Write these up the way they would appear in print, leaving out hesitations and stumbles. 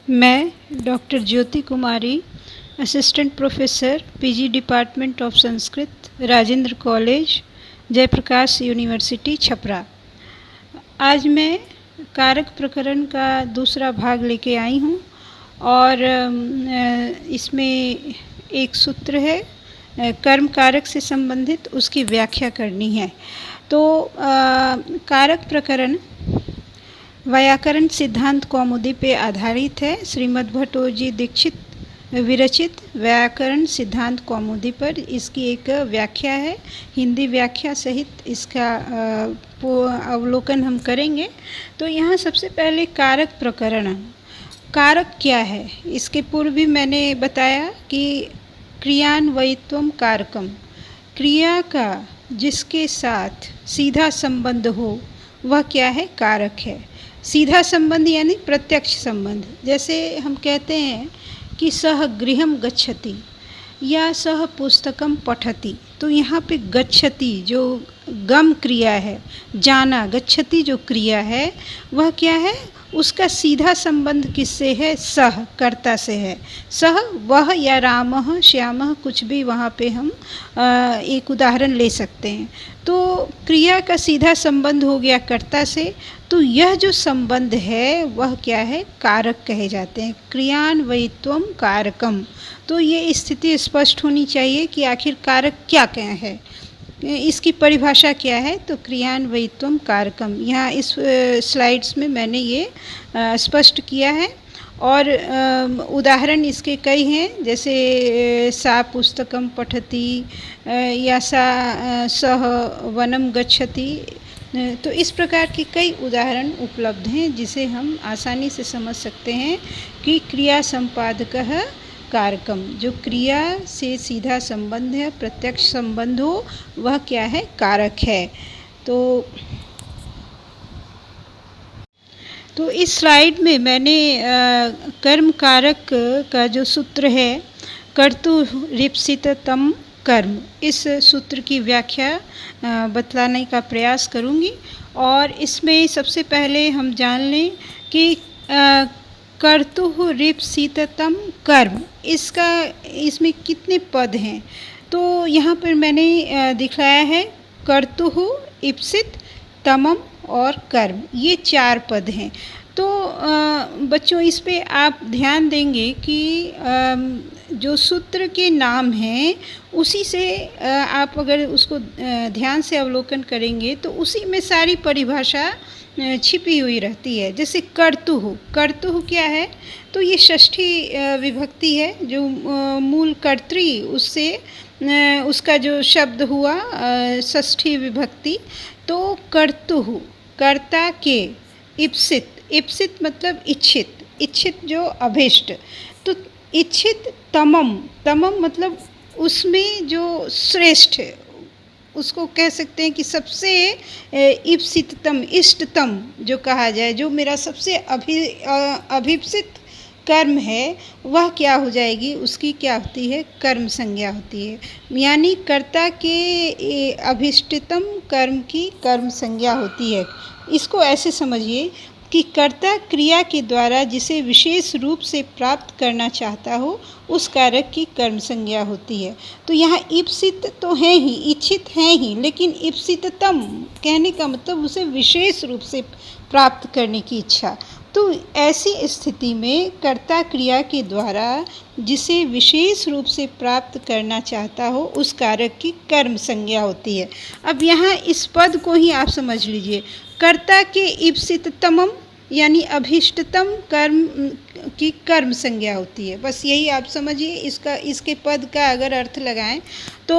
मैं doctor Jyoti Kumari, assistant professor PG department of Sanskrit, Rajendra college, Jayprakash university Chhapra. आज मैं कारक प्रकरण का दूसरा भाग लेके आई हूँ और इसमें एक सूत्र है कर्म कारक से संबंधित, उसकी व्याख्या करनी है। तो कारक प्रकरण व्याकरण सिद्धांत कौमुदी पे आधारित है। श्रीमद् भट्टोजी दीक्षित विरचित व्याकरण सिद्धांत कौमुदी पर इसकी एक व्याख्या है। हिंदी व्याख्या सहित इसका अवलोकन हम करेंगे। तो यहाँ सबसे पहले कारक प्रकरण। कारक क्या है? इसके पूर्व भी मैंने बताया कि क्रियान्वयित्वम कारकम, क्रिया का जिसके साथ सीधा संबंध हो वह क्या है? कारक है। सीधा संबंध यानी प्रत्यक्ष संबंध। जैसे हम कहते हैं कि सह गृहम गच्छति या सह पुस्तकम पठति, तो यहाँ पे गच्छति जो गम क्रिया है, जाना, गच्छति जो क्रिया है वह क्या है? उसका सीधा संबंध किससे है? सह, कर्ता से है। सह वह या रामः श्यामः, कुछ भी वहाँ पे हम एक उदाहरण ले सकते हैं। तो क्रिया का सीधा संबंध हो गया कर्ता से। तो यह जो संबंध है वह क्या है? कारक कहे जाते हैं। क्रियान्वयित्वम कारकम। तो ये स्थिति स्पष्ट होनी चाहिए कि आखिर कारक क्या है, इसकी परिभाषा क्या है। तो क्रियान्वयित्वम कारकम, यहाँ इस स्लाइड्स में मैंने ये स्पष्ट किया है। और उदाहरण इसके कई हैं, जैसे सा पुस्तकम पठति या सा सह वनम गच्छति। तो इस प्रकार के कई उदाहरण उपलब्ध हैं जिसे हम आसानी से समझ सकते हैं कि क्रिया संपादकः कारकम, जो क्रिया से सीधा संबंध है, प्रत्यक्ष संबंध हो, वह क्या है? कारक है। तो इस स्लाइड में मैंने कर्म कारक का जो सूत्र है कर्तुरीप्सिततम कर्म, इस सूत्र की व्याख्या बतलाने का प्रयास करूँगी। और इसमें सबसे पहले हम जान लें कि कर्तुरीप्सिततम कर्म, इसमें कितने पद हैं। तो यहाँ पर मैंने दिखलाया है कर्तुः, इप्सित, तमम और कर्म, ये 4 पद हैं। तो बच्चों इस पे आप ध्यान देंगे कि जो सूत्र के नाम हैं उसी से आप अगर उसको ध्यान से अवलोकन करेंगे तो उसी में सारी परिभाषा छिपी हुई रहती है। जैसे कर्तुः, कर्तुः क्या है? तो ये षष्ठी विभक्ति है, जो मूल कर्त्री, उससे उसका जो शब्द हुआ षष्ठी विभक्ति। तो कर्तुः कर्ता के, इप्सित, इप्सित मतलब इच्छित, इच्छित जो अभिष्ट, तो इच्छित। तमम, तमम मतलब उसमें जो श्रेष्ठ, उसको कह सकते हैं कि सबसे इप्सिततम, इष्टतम जो कहा जाए, जो मेरा सबसे अभिप्सित कर्म है वह क्या हो जाएगी? उसकी क्या होती है? कर्म संज्ञा होती है। यानी कर्ता के अभिष्टतम कर्म की कर्म संज्ञा होती है। इसको ऐसे समझिए कि कर्ता क्रिया के द्वारा जिसे विशेष रूप से प्राप्त करना चाहता हो उस कारक की कर्म संज्ञा होती है। तो यहाँ इप्सित तो है ही, इच्छित है ही, लेकिन इप्सिततम कहने का मतलब उसे विशेष रूप से प्राप्त करने की इच्छा। तो ऐसी स्थिति में कर्ता क्रिया के द्वारा जिसे विशेष रूप से प्राप्त करना चाहता हो उस कारक की कर्म संज्ञा होती है। अब यहाँ इस पद को ही आप समझ लीजिए, कर्ता के इप्सिततमम यानी अभीष्टतम कर्म की कर्म संज्ञा होती है। बस यही आप समझिए। इसके पद का अगर अर्थ लगाएं तो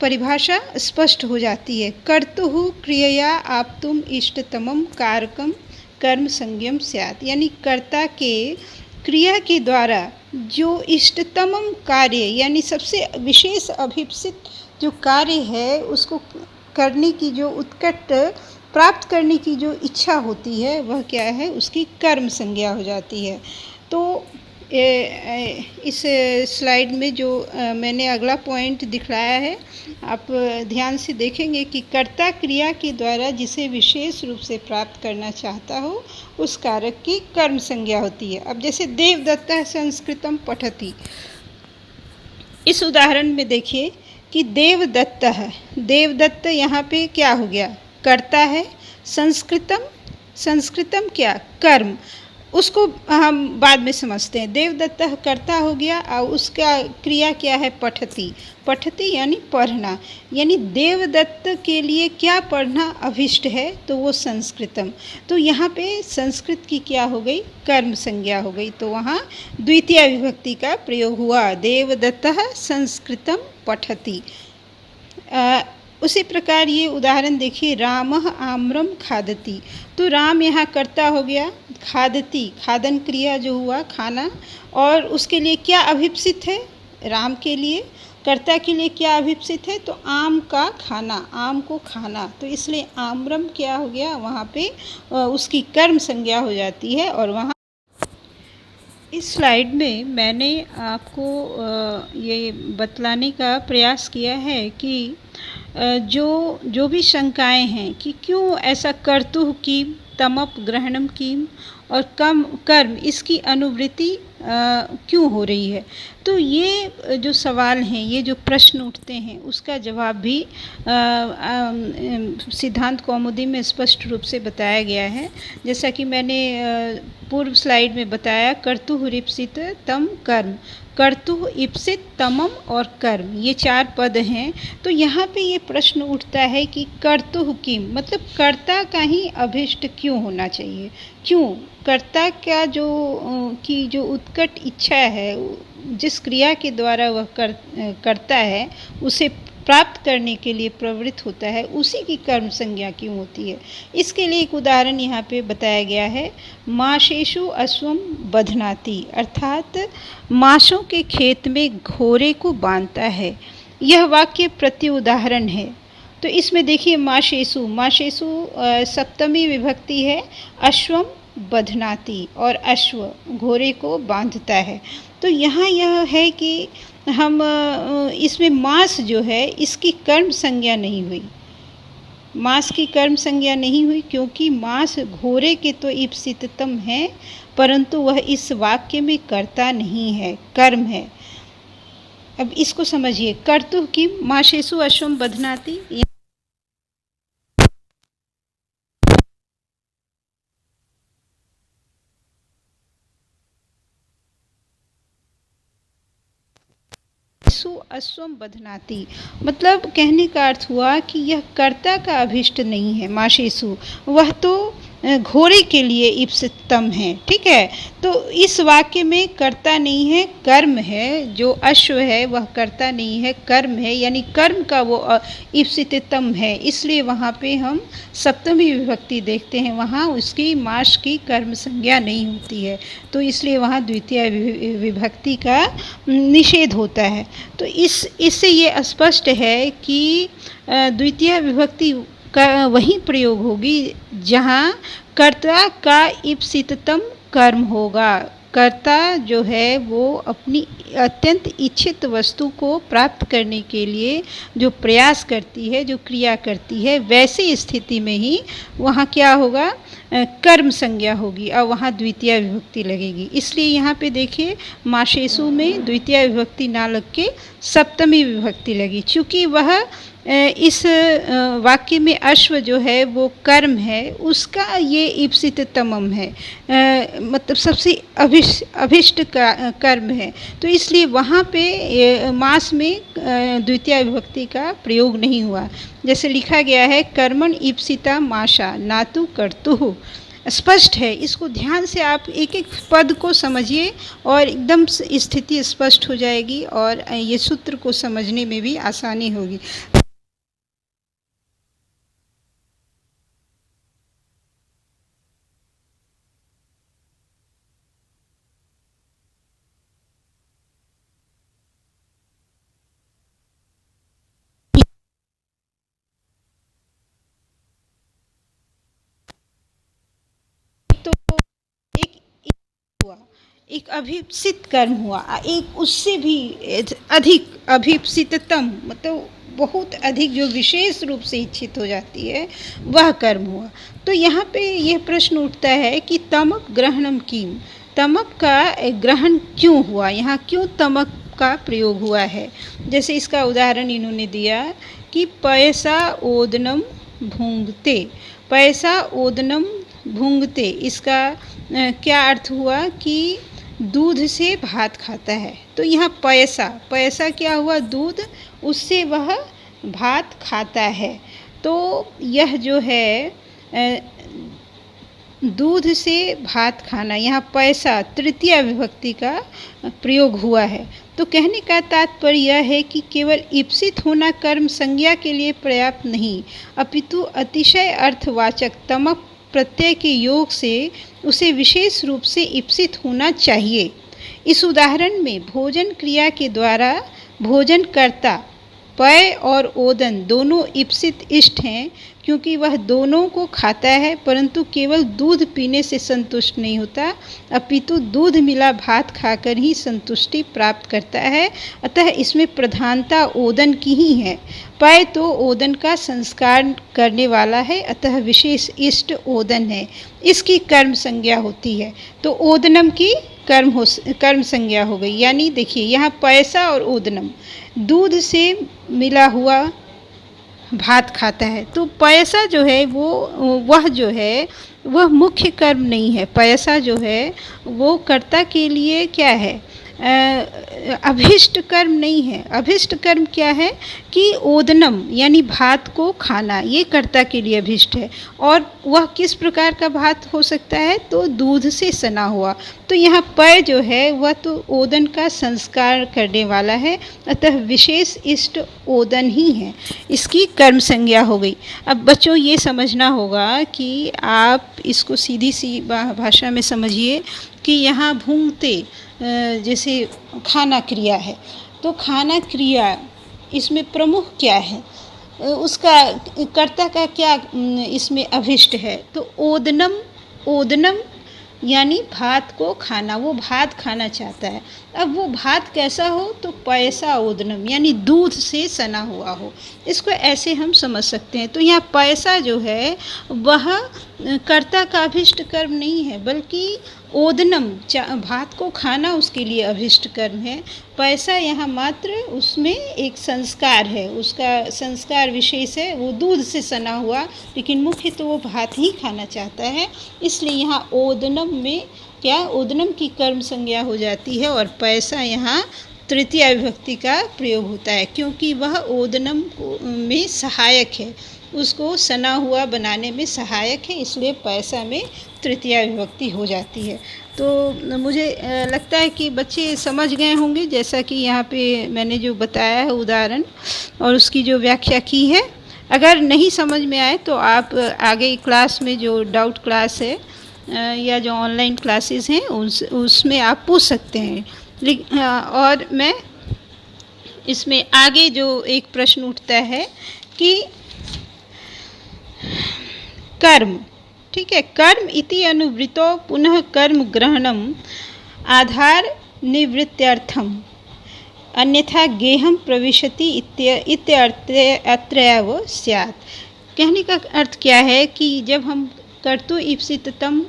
परिभाषा स्पष्ट हो जाती है। कर्तुः क्रियया आप्तुम इष्टतमम कारकम कर्म संज्ञम स्यात्, यानी कर्ता के क्रिया के द्वारा जो इष्टतम कार्य यानी सबसे विशेष अभिप्सित जो कार्य है उसको करने की जो उत्कट प्राप्त करने की जो इच्छा होती है वह क्या है? उसकी कर्म संज्ञा हो जाती है। तो इस स्लाइड में जो मैंने अगला पॉइंट दिखलाया है, आप ध्यान से देखेंगे कि कर्ता क्रिया के द्वारा जिसे विशेष रूप से प्राप्त करना चाहता हो उस कारक की कर्म संज्ञा होती है। अब जैसे देवदत्तः संस्कृतम पठति, इस उदाहरण में देखिए कि देवदत्तः, देवदत्त यहाँ पे क्या हो गया, कर्ता है। संस्कृतम, संस्कृतम क्या, कर्म, उसको हम बाद में समझते हैं। देवदत्तः कर्ता हो गया और उसका क्रिया क्या है, पठति, पठति यानी पढ़ना, यानी देवदत्त के लिए क्या पढ़ना अभिष्ट है, तो वो संस्कृतम। तो यहाँ पे संस्कृत की क्या हो गई, कर्म संज्ञा हो गई, तो वहाँ द्वितीय विभक्ति का प्रयोग हुआ, देवदत्तः संस्कृतम पठति। उसी प्रकार ये उदाहरण देखिए, रामः आम्रम खादति, तो राम यहाँ कर्ता हो गया, खादति खादन क्रिया जो हुआ खाना, और उसके लिए क्या अभिप्सित है, राम के लिए कर्ता के लिए क्या अभिप्सित है, तो आम का खाना, आम को खाना, तो इसलिए आम्रम क्या हो गया, वहाँ पे उसकी कर्म संज्ञा हो जाती है। और वहाँ इस स्लाइड में मैंने आपको ये बतलाने का प्रयास किया है कि जो भी शंकाएं हैं कि क्यों ऐसा कर्तुः कीम, तमप ग्रहणम कीम और कम कर्म, इसकी अनुवृत्ति क्यों हो रही है, तो ये जो सवाल हैं, ये जो प्रश्न उठते हैं, उसका जवाब भी सिद्धांत कौमुदी में स्पष्ट रूप से बताया गया है। जैसा कि मैंने पूर्व स्लाइड में बताया, कर्तुः रिप्सित तम कर्म, कर्तुः इप्सित तमम और कर्म, ये 4 पद हैं। तो यहाँ पे ये प्रश्न उठता है कि कर्तुः किम, मतलब कर्ता का ही अभिष्ट क्यों होना चाहिए, क्यों कर्ता का जो उत्कट इच्छा है, जिस क्रिया के द्वारा वह करता है, उसे प्राप्त करने के लिए प्रवृत्त होता है, उसी की कर्म संज्ञा क्यों होती है। इसके लिए एक उदाहरण यहाँ पे बताया गया है, माशेषु अश्वम बध्नाति, अर्थात माशों के खेत में घोड़े को बांधता है। यह वाक्य प्रति उदाहरण है। तो इसमें देखिए, माशेषु, माशेषु सप्तमी विभक्ति है, अश्वम बध्नाति, और अश्व घोड़े को बांधता है। तो यहाँ यह है कि हम इसमें मास जो है, इसकी कर्म संज्ञा नहीं हुई, मास की कर्म संज्ञा नहीं हुई, क्योंकि मास घोड़े के तो ईप्सिततम है, परंतु वह इस वाक्य में कर्ता नहीं है, कर्म है। अब इसको समझिए, कर्तुः की माशेषु अश्वम बध्नाति, अश्वम बध्नाति, मतलब कहने का अर्थ हुआ कि यह कर्ता का अभिष्ट नहीं है, माशेषु, वह तो घोड़े के लिए इप्सितम है, ठीक है। तो इस वाक्य में कर्ता नहीं है, कर्म है, जो अश्व है वह कर्ता नहीं है, कर्म है, यानी कर्म का वो इप्सितम है, इसलिए वहाँ पे हम सप्तमी विभक्ति देखते हैं, वहाँ उसकी माश की कर्म संज्ञा नहीं होती है, तो इसलिए वहाँ द्वितीय विभक्ति का निषेध होता है। तो इससे ये स्पष्ट है कि द्वितीय विभक्ति का वही प्रयोग होगी जहाँ कर्ता का इप्सिततम कर्म होगा, कर्ता जो है वो अपनी अत्यंत इच्छित वस्तु को प्राप्त करने के लिए जो प्रयास करती है, जो क्रिया करती है, वैसी स्थिति में ही वहाँ क्या होगा, कर्म संज्ञा होगी और वहाँ द्वितीय विभक्ति लगेगी। इसलिए यहाँ पे देखिए, माशेषु में द्वितीय विभक्ति ना लग के सप्तमी विभक्ति लगी, चूँकि वह इस वाक्य में अश्व जो है वो कर्म है, उसका ये ईप्सिततमम है, मतलब सबसे अभिष्ट कर्म है, तो इसलिए वहाँ पे मास में द्वितीय विभक्ति का प्रयोग नहीं हुआ। जैसे लिखा गया है, कर्मण ईप्सिता माशा नातु कर्तुः, स्पष्ट है। इसको ध्यान से आप एक एक पद को समझिए और एकदम स्थिति स्पष्ट हो जाएगी और ये सूत्र को समझने में भी आसानी होगी। तो एक हुआ, एक अभीप्सित कर्म हुआ, एक उससे भी अधिक अभीप्सिततम, मतलब बहुत अधिक जो विशेष रूप से इच्छित हो जाती है, वह कर्म हुआ। तो यहाँ पे यह प्रश्न उठता है कि तमक ग्रहणम किम, तमक का ग्रहण क्यों हुआ, यहाँ क्यों तमक का प्रयोग हुआ है। जैसे इसका उदाहरण इन्होंने दिया कि पैसा ओदनम भूंगते, पैसा ओदनम भूंगते, इसका क्या अर्थ हुआ कि दूध से भात खाता है। तो यहाँ पैसा, पैसा क्या हुआ, दूध, उससे वह भात खाता है। तो यह जो है दूध से भात खाना, यहाँ पैसा तृतीया विभक्ति का प्रयोग हुआ है। तो कहने का तात्पर्य यह है कि केवल ईप्सित होना कर्म संज्ञा के लिए पर्याप्त नहीं, अपितु अतिशय अर्थवाचक तमक प्रत्यय के योग से उसे विशेष रूप से ईप्सित होना चाहिए। इस उदाहरण में भोजन क्रिया के द्वारा भोजन कर्ता पय और ओदन दोनों ईप्सित इष्ट हैं, क्योंकि वह दोनों को खाता है, परंतु केवल दूध पीने से संतुष्ट नहीं होता, अपितु दूध मिला भात खाकर ही संतुष्टि प्राप्त करता है। अतः इसमें प्रधानता ओदन की ही है। पय तो ओदन का संस्कार करने वाला है, अतः विशेष इष्ट ओदन है, इसकी कर्म संज्ञा होती है। तो ओदनम की कर्म संज्ञा हो गई। यानी देखिए यहाँ पैसा और ओदनम, दूध से मिला हुआ भात खाता है। तो पैसा जो है वह जो है वह मुख्य कर्म नहीं है। पैसा जो है वो कर्ता के लिए क्या है, अभिष्ट कर्म नहीं है। अभिष्ट कर्म क्या है कि ओदनम यानी भात को खाना, ये कर्ता के लिए अभिष्ट है। और वह किस प्रकार का भात हो सकता है, तो दूध से सना हुआ। तो यहाँ पय जो है वह तो ओदन का संस्कार करने वाला है, अतः विशेष इष्ट ओदन ही है, इसकी कर्म संज्ञा हो गई। अब बच्चों ये समझना होगा कि आप इसको सीधी सी भाषा में समझिए कि यहाँ भूंगते जैसे खाना क्रिया है, तो खाना क्रिया इसमें प्रमुख क्या है, उसका कर्ता का क्या इसमें अभिष्ट है। तो ओदनम, ओदनम यानी भात को खाना, वो भात खाना चाहता है। अब वो भात कैसा हो, तो पैसा ओदनम यानी दूध से सना हुआ हो, इसको ऐसे हम समझ सकते हैं। तो यहाँ पैसा जो है वह कर्ता का अभिष्ट कर्म नहीं है, बल्कि ओदनम भात को खाना उसके लिए अभिष्ट कर्म है। पैसा यहाँ मात्र उसमें एक संस्कार है, उसका संस्कार विशेष है, वो दूध से सना हुआ, लेकिन मुख्य तो वो भात ही खाना चाहता है। इसलिए यहाँ ओदनम में क्या, ओदनम की कर्म संज्ञा हो जाती है और पैसा यहाँ तृतीया विभक्ति का प्रयोग होता है, क्योंकि वह ओदनम में सहायक है, उसको सना हुआ बनाने में सहायक है, इसलिए पैसा में तृतीया विभक्ति हो जाती है। तो मुझे लगता है कि बच्चे समझ गए होंगे, जैसा कि यहाँ पे मैंने जो बताया है उदाहरण और उसकी जो व्याख्या की है। अगर नहीं समझ में आए तो आप आगे क्लास में जो डाउट क्लास है या जो ऑनलाइन क्लासेस हैं उसमें आप पूछ सकते हैं। और मैं इसमें आगे जो एक प्रश्न उठता है कि कर्म, ठीक है, कर्म इति अनुवृतो पुनः कर्म ग्रहणम आधार निवृत्त्यर्थम अन्यथा गेहम प्रविशति इत्यर्थएव स्यात्। कहने का अर्थ क्या है कि जब हम कर्तु ईप्सिततम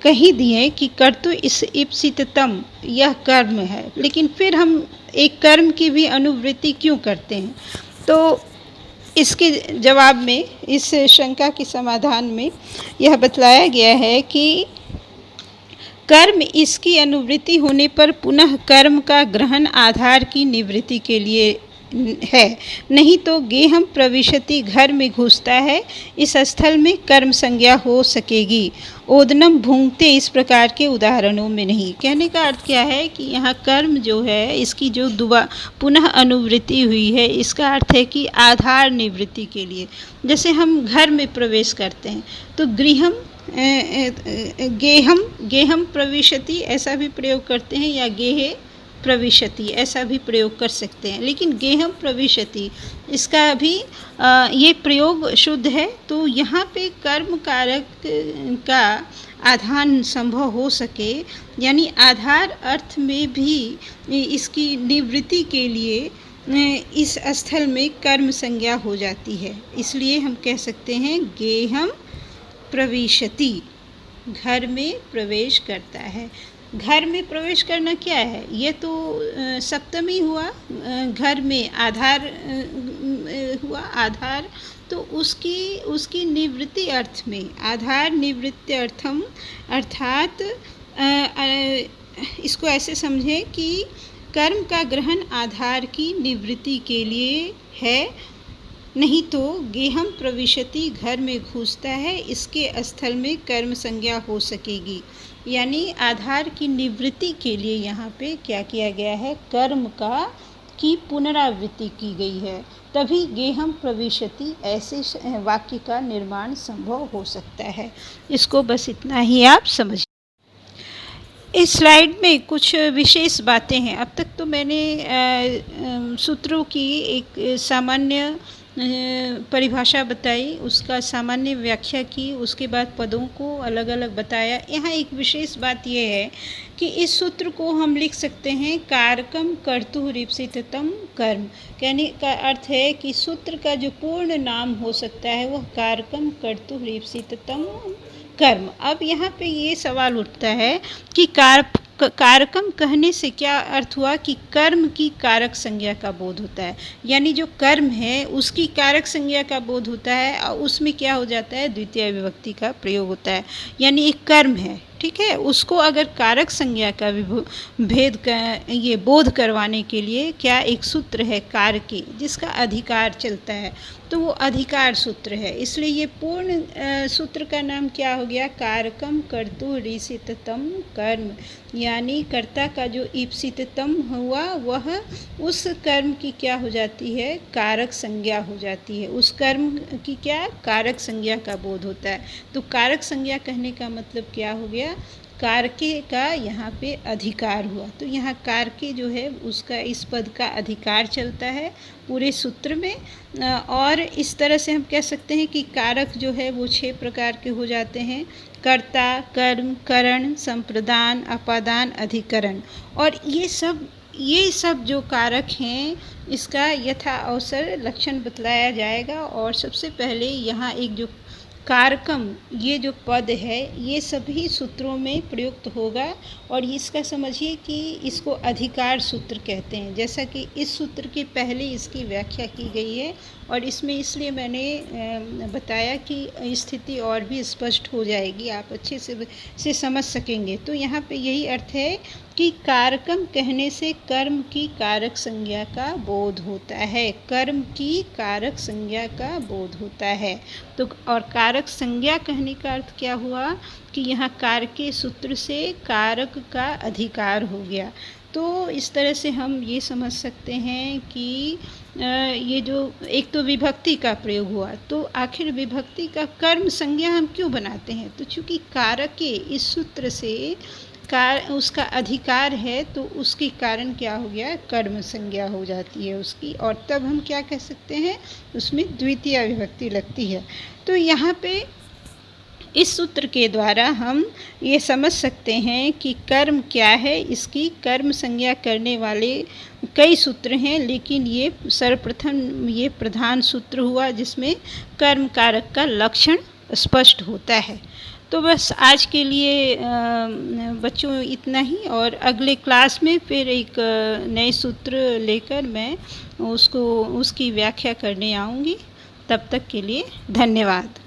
कही दिए कि कर्तु इस ईप्सिततम यह कर्म है, लेकिन फिर हम एक कर्म की भी अनुवृत्ति क्यों करते हैं। तो इसके जवाब में, इस शंका के समाधान में यह बतलाया गया है कि कर्म इसकी अनुवृत्ति होने पर पुनः कर्म का ग्रहण आधार की निवृत्ति के लिए है, नहीं तो गेहम प्रविशति घर में घुसता है, इस स्थल में कर्म संज्ञा हो सकेगी, ओदनम भूंगते इस प्रकार के उदाहरणों में नहीं। कहने का अर्थ क्या है कि यहाँ कर्म जो है इसकी जो पुनः अनुवृत्ति हुई है, इसका अर्थ है कि आधार निवृत्ति के लिए। जैसे हम घर में प्रवेश करते हैं तो गृहम गेहम प्रविशति ऐसा भी प्रयोग करते हैं, या गेहे प्रविशति ऐसा भी प्रयोग कर सकते हैं, लेकिन गेहम प्रविशति इसका भी ये प्रयोग शुद्ध है। तो यहाँ पे कर्म कारक का आधान संभव हो सके, यानी आधार अर्थ में भी इसकी निवृत्ति के लिए इस स्थल में कर्म संज्ञा हो जाती है। इसलिए हम कह सकते हैं गेहम प्रविशति, घर में प्रवेश करता है। घर में प्रवेश करना क्या है? ये तो सप्तमी हुआ, घर में आधार हुआ, आधार तो उसकी निवृत्ति अर्थ में, आधार निवृत्ति अर्थम, अर्थात इसको ऐसे समझें कि कर्म का ग्रहण आधार की निवृत्ति के लिए है, नहीं तो गेहम प्रविशति घर में घुसता है, इसके स्थल में कर्म संज्ञा हो सकेगी। यानी आधार की निवृत्ति के लिए यहाँ पे क्या किया गया है? कर्म की पुनरावृत्ति की गई है, तभी गेहम प्रविशति ऐसे वाक्य का निर्माण संभव हो सकता है। इसको बस इतना ही आप समझिए। इस स्लाइड में कुछ विशेष बातें हैं। अब तक तो मैंने सूत्रों की एक सामान्य परिभाषा बताई, उसका सामान्य व्याख्या की, उसके बाद पदों को अलग अलग बताया। यहाँ एक विशेष बात यह है कि इस सूत्र को हम लिख सकते हैं कारकम कर्तुः रीप्सिततम कर्म। कहने का अर्थ है कि सूत्र का जो पूर्ण नाम हो सकता है वह कारकम कर्तुः रीप्सिततम कर्म। अब यहाँ पे ये सवाल उठता है कि कारकम कहने से क्या अर्थ हुआ कि कर्म की कारक संज्ञा का बोध होता है, यानी जो कर्म है उसकी कारक संज्ञा का बोध होता है और उसमें क्या हो जाता है? द्वितीय विभक्ति का प्रयोग होता है। यानी एक कर्म है, ठीक है, उसको अगर कारक संज्ञा का भेद का ये बोध करवाने के लिए क्या एक सूत्र है कारके, जिसका अधिकार चलता है, तो वो अधिकार सूत्र है। इसलिए ये पूर्ण सूत्र का नाम क्या हो गया? कारकम कर्तुः रीप्सिततम कर्म, यानी कर्ता का जो ईप्सिततम हुआ वह उस कर्म की क्या हो जाती है? कारक संज्ञा हो जाती है। उस कर्म की क्या? कारक संज्ञा का बोध होता है। तो कारक संज्ञा कहने का मतलब क्या हो गया? कारके का यहाँ पे अधिकार हुआ। तो यहाँ कारके जो है उसका इस पद का अधिकार चलता है पूरे सूत्र में। और इस तरह से हम कह सकते हैं कि कारक जो है वो 6 प्रकार के हो जाते हैं: कर्ता, कर्म, करण, संप्रदान, अपादान, अधिकरण। और ये सब जो कारक हैं इसका यथा अवसर लक्षण बतलाया जाएगा। और सबसे पहले यहाँ एक जो कारकम ये जो पद है ये सभी सूत्रों में प्रयुक्त होगा, और इसका समझिए कि इसको अधिकार सूत्र कहते हैं। जैसा कि इस सूत्र के पहले इसकी व्याख्या की गई है, और इसमें इसलिए मैंने बताया कि स्थिति और भी स्पष्ट हो जाएगी, आप अच्छे से समझ सकेंगे। तो यहाँ पे यही अर्थ है कि कारकम कहने से कर्म की कारक संज्ञा का बोध होता है, कर्म की कारक संज्ञा का बोध होता है। तो और कारक संज्ञा कहने का अर्थ क्या हुआ कि यहाँ कारके सूत्र से कारक का अधिकार हो गया। तो इस तरह से हम ये समझ सकते हैं कि ये जो एक तो विभक्ति का प्रयोग हुआ, तो आखिर विभक्ति का कर्म संज्ञा हम क्यों बनाते हैं? तो चूँकि कारके इस सूत्र से उसका अधिकार है, तो उसके कारण क्या हो गया? कर्म संज्ञा हो जाती है उसकी, और तब हम क्या कह सकते हैं? उसमें द्वितीय विभक्ति लगती है। तो यहाँ पे इस सूत्र के द्वारा हम ये समझ सकते हैं कि कर्म क्या है। इसकी कर्म संज्ञा करने वाले कई सूत्र हैं, लेकिन ये सर्वप्रथम ये प्रधान सूत्र हुआ जिसमें कर्म कारक का लक्षण स्पष्ट होता है। तो बस आज के लिए बच्चों इतना ही, और अगले क्लास में फिर एक नए सूत्र लेकर मैं उसकी व्याख्या करने आऊँगी। तब तक के लिए धन्यवाद।